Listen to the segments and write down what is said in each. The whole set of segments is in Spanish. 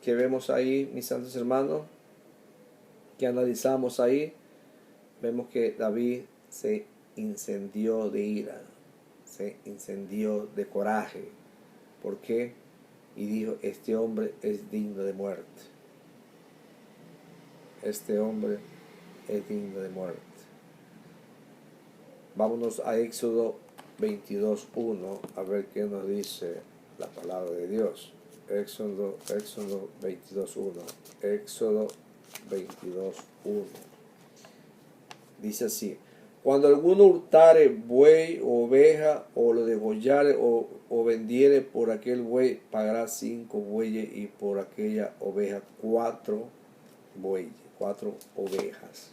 que vemos ahí, mis santos hermanos, que analizamos ahí, vemos que David se incendió de ira, se incendió de coraje. ¿Por qué? Y dijo, este hombre es digno de muerte. Este hombre es digno de muerte. Vámonos a Éxodo 22:1 a ver qué nos dice la palabra de Dios. Éxodo 22:1. Éxodo 22:1. Dice así: cuando alguno hurtare buey o oveja, o lo degollare o vendiere, por aquel buey pagará 5 bueyes, y por aquella oveja 4 bueyes, 4 ovejas.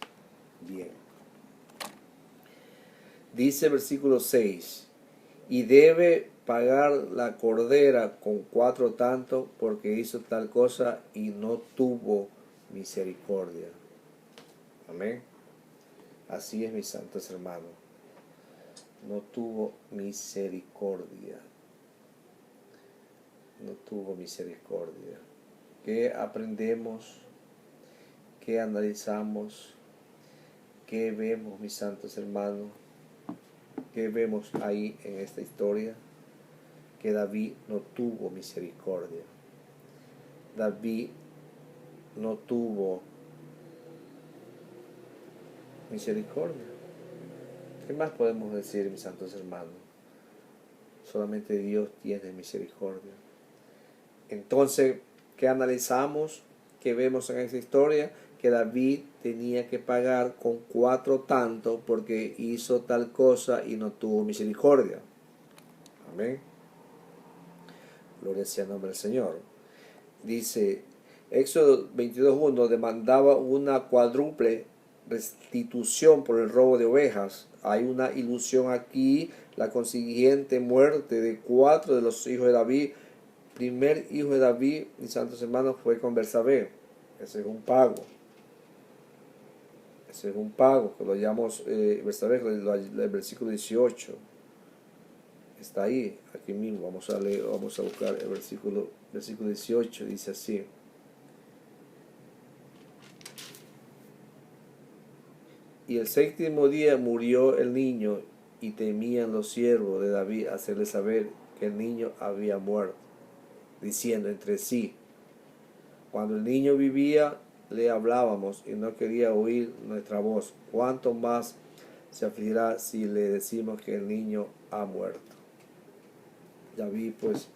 Bien. Dice versículo 6: y debe pagar la cordera con 4 tantos, porque hizo tal cosa y no tuvo misericordia. Amén. Así es, mis santos hermanos. No tuvo misericordia. No tuvo misericordia. ¿Qué aprendemos? ¿Qué analizamos? ¿Qué vemos, mis santos hermanos? ¿Qué vemos ahí en esta historia? Que David no tuvo misericordia. David no tuvo misericordia. ¿Qué más podemos decir, mis santos hermanos? Solamente Dios tiene misericordia. Entonces, ¿qué analizamos? ¿Qué vemos en esta historia? Que David tenía que pagar con 4 tantos porque hizo tal cosa y no tuvo misericordia. Amén. Gloria sea el nombre del Señor. Dice Éxodo 22:1, demandaba una cuádruple restitución por el robo de ovejas. Hay una ilusión aquí, la consiguiente muerte de 4 de los hijos de David. Primer hijo de David, mis santos hermanos, fue con Bersabé. Ese es un pago. Ese es un pago, que lo llamamos Bersabé, el versículo 18. Está ahí, aquí mismo. Vamos a leer, vamos a buscar el versículo 18, dice así: y el 7º día murió el niño, y temían los siervos de David hacerle saber que el niño había muerto, diciendo entre sí: cuando el niño vivía, le hablábamos y no quería oír nuestra voz. ¿Cuánto más se afligirá si le decimos que el niño ha muerto? David, pues,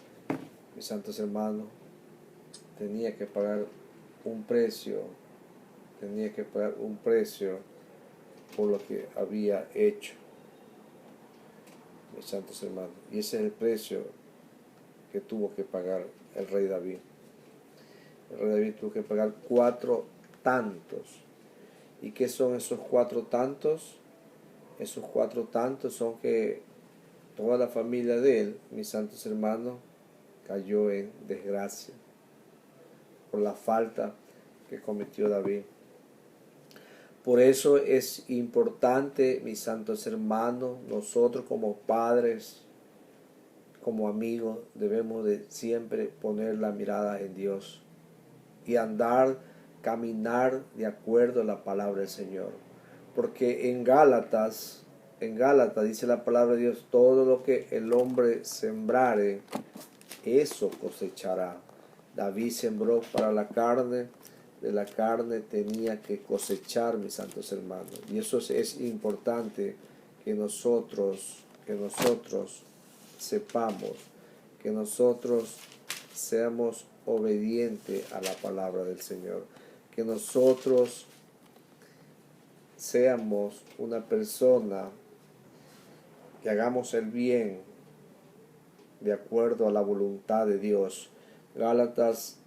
mis santos hermanos, tenía que pagar un precio, por lo que había hecho, mis santos hermanos. Y ese es el precio que tuvo que pagar el rey David. El rey David tuvo que pagar 4 tantos. ¿Y qué son esos 4 tantos? Esos 4 tantos son que toda la familia de él, mis santos hermanos, cayó en desgracia por la falta que cometió David. Por eso es importante, mis santos hermanos, nosotros como padres, como amigos, debemos de siempre poner la mirada en Dios y caminar de acuerdo a la palabra del Señor. Porque en Gálatas dice la palabra de Dios: todo lo que el hombre sembrare, eso cosechará. David sembró para la carne, de la carne tenía que cosechar, mis santos hermanos. Y eso es importante que nosotros sepamos, que nosotros seamos obedientes a la palabra del Señor, que nosotros seamos una persona que hagamos el bien de acuerdo a la voluntad de Dios. Gálatas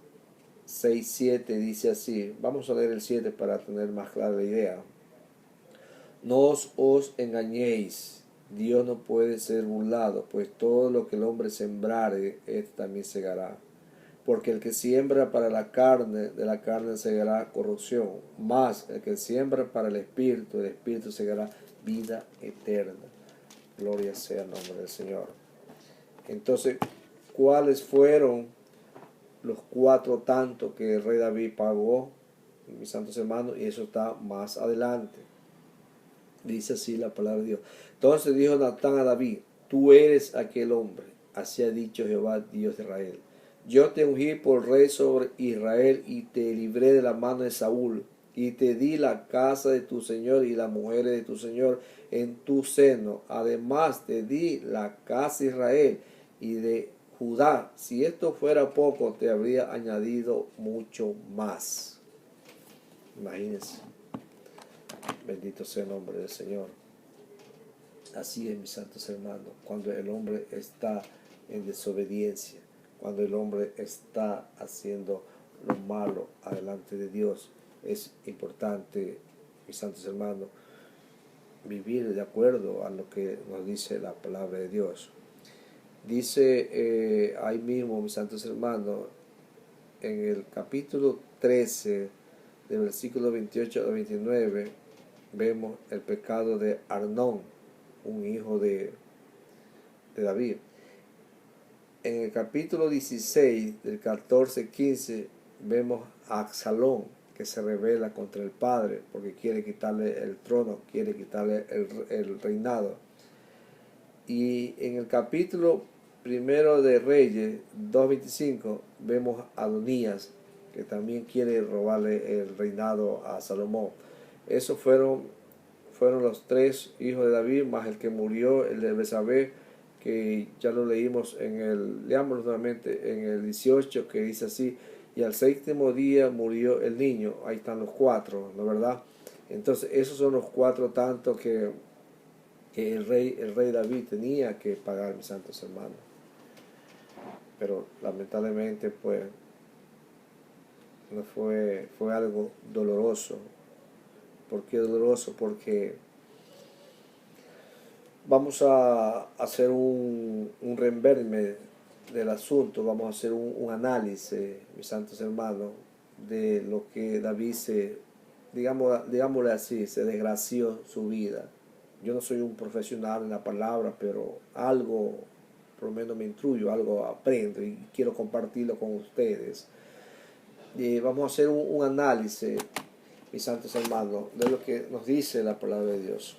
6:7 dice así. Vamos a leer el 7 para tener más clara la idea. No os engañéis, Dios no puede ser burlado, pues todo lo que el hombre sembrare, éste también segará. Porque el que siembra para la carne, de la carne segará corrupción, mas el que siembra para el espíritu segará vida eterna. Gloria sea el nombre del Señor. Entonces, ¿cuáles fueron los 4 tantos que el rey David pagó, mis santos hermanos, y eso está más adelante. Dice así la palabra de Dios. Entonces dijo Natán a David: tú eres aquel hombre, así ha dicho Jehová, Dios de Israel. Yo te ungí por rey sobre Israel y te libré de la mano de Saúl, y te di la casa de tu señor y las mujeres de tu señor en tu seno. Además te di la casa de Israel y de Judá. Si esto fuera poco, te habría añadido mucho más. Imagínense. Bendito sea el nombre del Señor. Así es, mis santos hermanos, cuando el hombre está en desobediencia, cuando el hombre está haciendo lo malo adelante de Dios, es importante, mis santos hermanos, vivir de acuerdo a lo que nos dice la palabra de Dios. Dice ahí mismo, mis santos hermanos, en el capítulo 13, del versículo 28 al 29, vemos el pecado de Arnón, un hijo de David. En el capítulo 16, del 14 al 15, vemos a Absalón, que se rebela contra el padre porque quiere quitarle el trono, quiere quitarle el reinado. Y en el capítulo 1 de Reyes 2:25 vemos a Adonías, que también quiere robarle el reinado a Salomón. Esos fueron los 3 hijos de David, más el que murió, el de Betsabé, que ya lo leímos leámoslo nuevamente en el 18, que dice así: y al 7º día murió el niño. Ahí están los 4, ¿no es verdad? Entonces esos son los 4 tantos que el rey David tenía que pagar, mis santos hermanos. Pero lamentablemente pues no fue algo doloroso. ¿Por qué doloroso? Porque vamos a hacer un reenverme del asunto, vamos a hacer un análisis, mis santos hermanos, de lo que David digámosle así, se desgració su vida. Yo no soy un profesional en la palabra, pero algo, por lo menos me instruyo, algo aprendo y quiero compartirlo con ustedes. Vamos a hacer un análisis, mis santos hermanos, de lo que nos dice la palabra de Dios.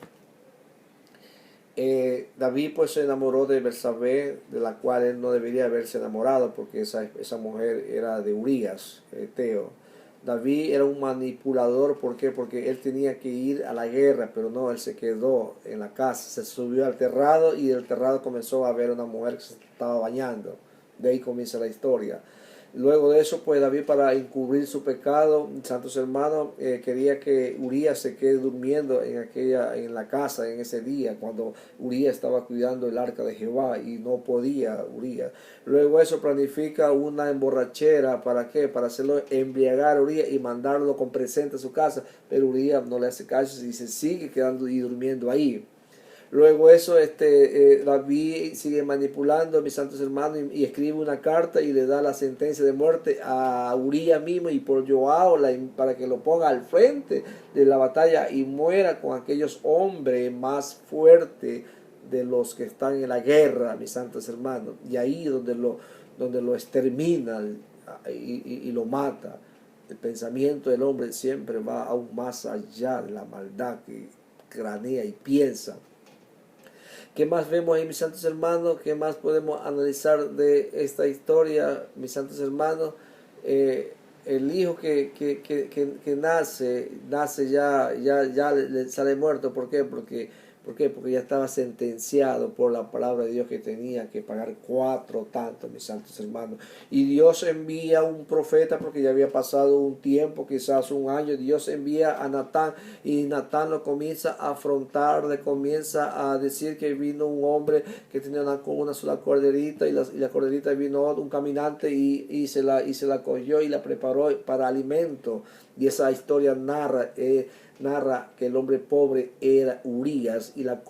David pues se enamoró de Betsabé, de la cual él no debería haberse enamorado, porque esa mujer era de Urías, Eteo. David era un manipulador. ¿Por qué? Porque él tenía que ir a la guerra, pero no, él se quedó en la casa, se subió al terrado y del terrado comenzó a ver una mujer que se estaba bañando. De ahí comienza la historia. Luego de eso, pues David, para encubrir su pecado, santos hermanos, quería que Urías se quede durmiendo en la casa en ese día, cuando Urías estaba cuidando el arca de Jehová y no podía Urías. Luego eso planifica una emborrachera. ¿Para qué? Para hacerlo embriagar a Urías y mandarlo con presente a su casa, pero Urías no le hace caso y se sigue quedando y durmiendo ahí. Luego eso, David sigue manipulando, mis santos hermanos, y escribe una carta y le da la sentencia de muerte a Urías mismo y por Joab, para que lo ponga al frente de la batalla y muera con aquellos hombres más fuertes de los que están en la guerra, mis santos hermanos. Y ahí donde lo extermina y lo mata. El pensamiento del hombre siempre va aún más allá de la maldad que cranea y piensa. ¿Qué más vemos ahí, mis santos hermanos? ¿Qué más podemos analizar de esta historia, mis santos hermanos? El hijo que nace ya le sale muerto. ¿Por qué? Porque ya estaba sentenciado por la palabra de Dios que tenía que pagar 4 tantos, mis santos hermanos. Y Dios envía un profeta, porque ya había pasado un tiempo, quizás un año. Dios envía a Natán y Natán lo comienza a afrontar, le comienza a decir que vino un hombre que tenía una sola corderita y la corderita vino un caminante y se la cogió y la preparó para alimento. Y esa historia narra que el hombre pobre era Urías y la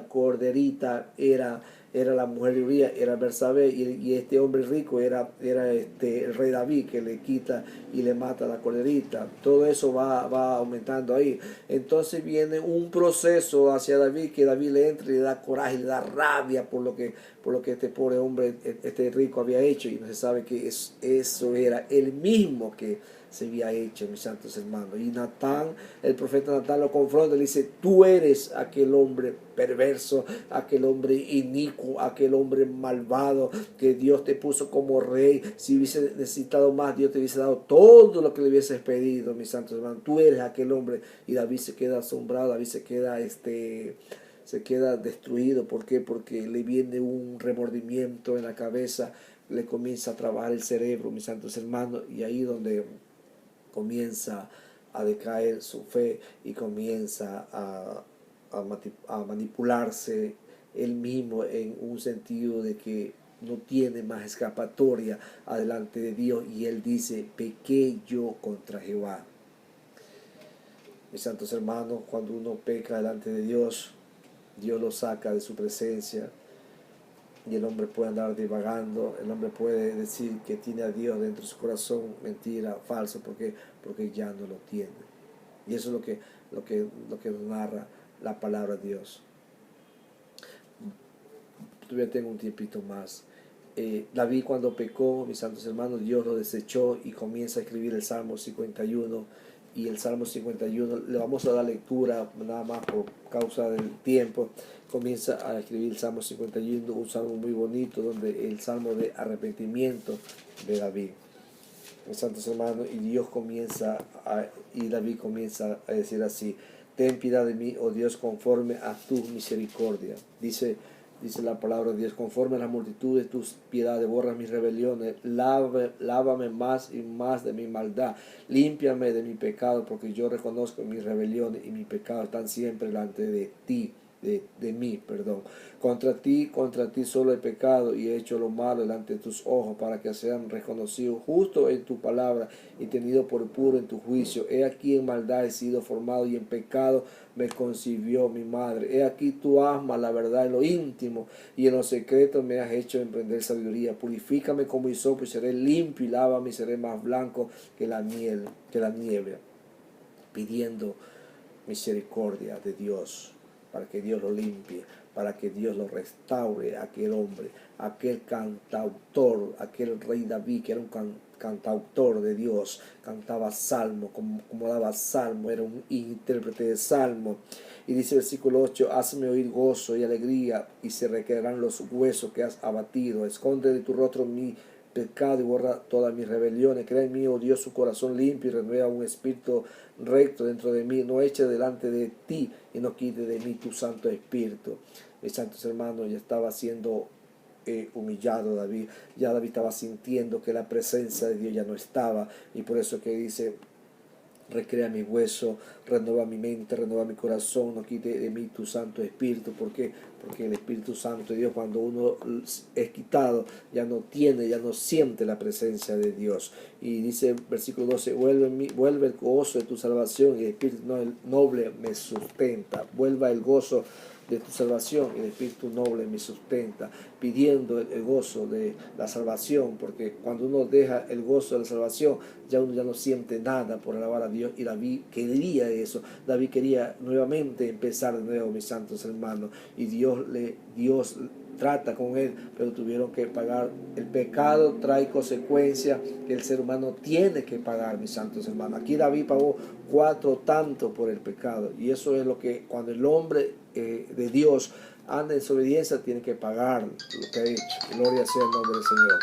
corderita era era la mujer de Urías, era Bersabé, y este hombre rico era el rey David, que le quita y le mata la colerita. Todo eso va aumentando ahí. Entonces viene un proceso hacia David, que David le entra y le da coraje, le da rabia por lo que este pobre hombre, este rico había hecho, y no se sabe que eso era el mismo que se había hecho, mis santos hermanos. Y Natán, el profeta Natán, lo confronta y le dice: tú eres aquel hombre perverso, aquel hombre inicuo, aquel hombre malvado que Dios te puso como rey. Si hubiese necesitado más, Dios te hubiese dado todo lo que le hubieses pedido, mis santos hermanos. Tú eres aquel hombre. Y David se queda asombrado, David se queda destruido. ¿Por qué? Porque le viene un remordimiento en la cabeza, le comienza a trabajar el cerebro, mis santos hermanos, y ahí donde comienza a decaer su fe y comienza a manipularse él mismo, en un sentido de que no tiene más escapatoria adelante de Dios, y él dice: pequé yo contra Jehová. Mis santos hermanos, cuando uno peca delante de Dios, Dios lo saca de su presencia, y el hombre puede andar divagando, el hombre puede decir que tiene a Dios dentro de su corazón. Mentira, falso, porque ya no lo tiene. Y eso es lo que nos narra la palabra de Dios. Todavía tengo un tiempito más. David, cuando pecó, mis santos hermanos, Dios lo desechó y comienza a escribir el Salmo 51. Y el Salmo 51, le vamos a dar lectura nada más por causa del tiempo. Comienza a escribir el Salmo 51, un salmo muy bonito, donde el salmo de arrepentimiento de David. Mis santos hermanos, y David comienza a decir así: ten piedad de mí, oh Dios, conforme a tu misericordia. Dice la palabra de Dios: conforme a la multitud de tus piedades, borra mis rebeliones, lávame más y más de mi maldad, límpiame de mi pecado, porque yo reconozco mis rebeliones y mi pecado están siempre delante de ti. De mí, perdón. Contra ti solo he pecado y he hecho lo malo delante de tus ojos, para que sean reconocidos justo en tu palabra y tenido por puro en tu juicio. He aquí en maldad he sido formado, y en pecado me concibió mi madre. He aquí tú amas la verdad en lo íntimo, y en lo secreto me has hecho emprender sabiduría. Purifícame como hisopo y seré limpio, y lávame y seré más blanco que la nieve. Pidiendo misericordia de Dios, para que Dios lo limpie, para que Dios lo restaure, aquel hombre, aquel cantautor, aquel rey David, que era un cantautor de Dios, cantaba salmo, como daba salmo, era un intérprete de salmo. Y dice el versículo 8: hazme oír gozo y alegría, y se requerirán los huesos que has abatido. Esconde de tu rostro mi pecado y borra todas mis rebeliones. Crea en mí, oh Dios, su corazón limpio, y renueva un espíritu recto dentro de mí. No eche delante de ti y no quite de mí tu santo espíritu. Mis santos hermanos, ya estaba siendo humillado David. Ya David estaba sintiendo que la presencia de Dios ya no estaba, y por eso que dice: recrea mi hueso, renueva mi mente, renueva mi corazón, no quite de mí tu santo espíritu. ¿Por qué? Porque el Espíritu Santo de Dios, cuando uno es quitado, ya no siente la presencia de Dios. Y dice el versículo 12: vuelve el gozo de tu salvación, y el espíritu noble me sustenta. Vuelva el gozo de tu salvación, y el espíritu noble me sustenta, pidiendo el gozo de la salvación, porque cuando uno deja el gozo de la salvación, uno ya no siente nada por alabar a Dios. Y David quería eso. David quería nuevamente empezar de nuevo, mis santos hermanos, y Dios trata con él, pero tuvieron que pagar. El pecado trae consecuencias que el ser humano tiene que pagar, mis santos hermanos. Aquí David pagó 4 tantos por el pecado, y eso es lo que, cuando el hombre de Dios anda en desobediencia, tiene que pagar lo que ha hecho. Gloria sea el nombre del Señor.